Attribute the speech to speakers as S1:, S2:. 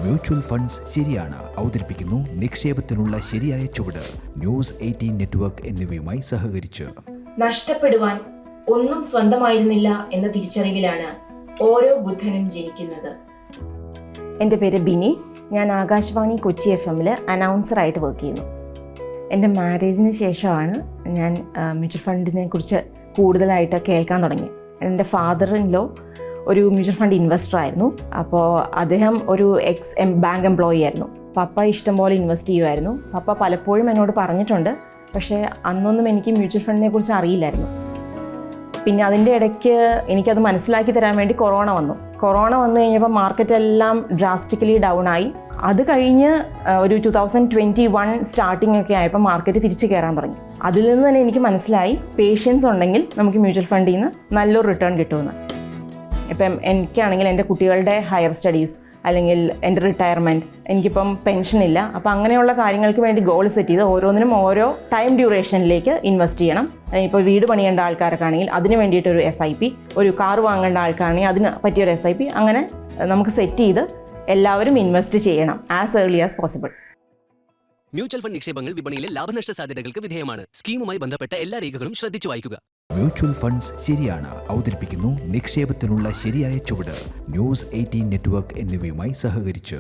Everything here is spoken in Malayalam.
S1: മ്യൂച്വൽ ഫണ്ട്സ് ശരിയാണ് അവതരിപ്പിക്കുന്നു നിക്ഷേപത്തിനുള്ള ശരിയായ ചുവട്. ന്യൂസ് 18 നെറ്റ്വർക്ക് എന്നിവയുമായി സഹകരിച്ച്.
S2: നഷ്ടപ്പെടുവാൻ ഒന്നും സ്വന്തമായിരുന്നില്ല എന്ന തിരിച്ചറിവിലാണ് ഓരോ ബുദ്ധനും ജനിക്കുന്നത്.
S3: എൻ്റെ പേര് ബിനി. ഞാൻ ആകാശവാണി കൊച്ചി FM-ൽ അനൗൺസറായിട്ട് വർക്ക് ചെയ്യുന്നു. എൻ്റെ മാരേജിന് ശേഷമാണ് ഞാൻ മ്യൂച്വൽ ഫണ്ടിനെ കുറിച്ച് കൂടുതലായിട്ട് കേൾക്കാൻ തുടങ്ങി. എൻ്റെ ഫാദർ ഇൻ ലോ ഒരു മ്യൂച്വൽ ഫണ്ട് ഇൻവെസ്റ്റർ ആയിരുന്നു. അപ്പോൾ അദ്ദേഹം ഒരു ബാങ്ക് എംപ്ലോയി ആയിരുന്നു. പപ്പ ഇഷ്ടംപോലെ ഇൻവെസ്റ്റ് ചെയ്യുമായിരുന്നു. പപ്പ പലപ്പോഴും എന്നോട് പറഞ്ഞിട്ടുണ്ട്. പക്ഷേ അന്നൊന്നും എനിക്ക് മ്യൂച്വൽ ഫണ്ടിനെ കുറിച്ച് അറിയില്ലായിരുന്നു. പിന്നെ അതിൻ്റെ ഇടയ്ക്ക് എനിക്കത് മനസ്സിലാക്കി തരാൻ വേണ്ടി കൊറോണ വന്നു കഴിഞ്ഞപ്പോൾ മാർക്കറ്റെല്ലാം ഡ്രാസ്റ്റിക്കലി ഡൗൺ ആയി. അത് കഴിഞ്ഞ് ഒരു 2021 സ്റ്റാർട്ടിംഗ് ഒക്കെ ആയപ്പോൾ മാർക്കറ്റ് തിരിച്ച് കയറാൻ തുടങ്ങി. അതിൽ നിന്ന് തന്നെ എനിക്ക് മനസ്സിലായി പേഷ്യൻസ് ഉണ്ടെങ്കിൽ നമുക്ക് മ്യൂച്വൽ ഫണ്ടിൽ നിന്ന് നല്ലൊരു റിട്ടേൺ കിട്ടുമെന്ന്. ഇപ്പം എനിക്കാണെങ്കിൽ എൻ്റെ കുട്ടികളുടെ ഹയർ സ്റ്റഡീസ് അല്ലെങ്കിൽ എൻ്റെ റിട്ടയർമെൻറ്റ്, എനിക്കിപ്പം പെൻഷനില്ല. അപ്പോൾ അങ്ങനെയുള്ള കാര്യങ്ങൾക്ക് വേണ്ടി ഗോൾ സെറ്റ് ചെയ്ത് ഓരോന്നിനും ഓരോ ടൈം ഡ്യൂറേഷനിലേക്ക് ഇൻവെസ്റ്റ് ചെയ്യണം. ഇപ്പോൾ വീട് പണിയേണ്ട ആൾക്കാരൊക്കെ ആണെങ്കിൽ അതിന് വേണ്ടിയിട്ടൊരു SIP, ഒരു കാർ വാങ്ങേണ്ട ആൾക്കാണെങ്കിൽ അതിന് പറ്റിയൊരു SIP, അങ്ങനെ നമുക്ക് സെറ്റ് ചെയ്ത് എല്ലാവരും ഇൻവെസ്റ്റ് ചെയ്യണം as early as possible.
S4: Mutual fund നിക്ഷേപങ്ങൾ വിപണിയിലെ ലാഭനഷ്ട സാധ്യതകൾക്ക് വിധേയമാണ്. സ്കീമുമായി ബന്ധപ്പെട്ട എല്ലാ രേഖകളും ശ്രദ്ധിച്ചു വായിക്കുക.
S1: മ്യൂച്വൽ ഫണ്ട്സ് ശരിയാണ് അവതരിപ്പിക്കുന്നു നിക്ഷേപത്തിനുള്ള ശരിയായ ചുവട്. ന്യൂസ് 18 നെറ്റ്വർക്ക് എന്നിവയുമായി സഹകരിച്ച്.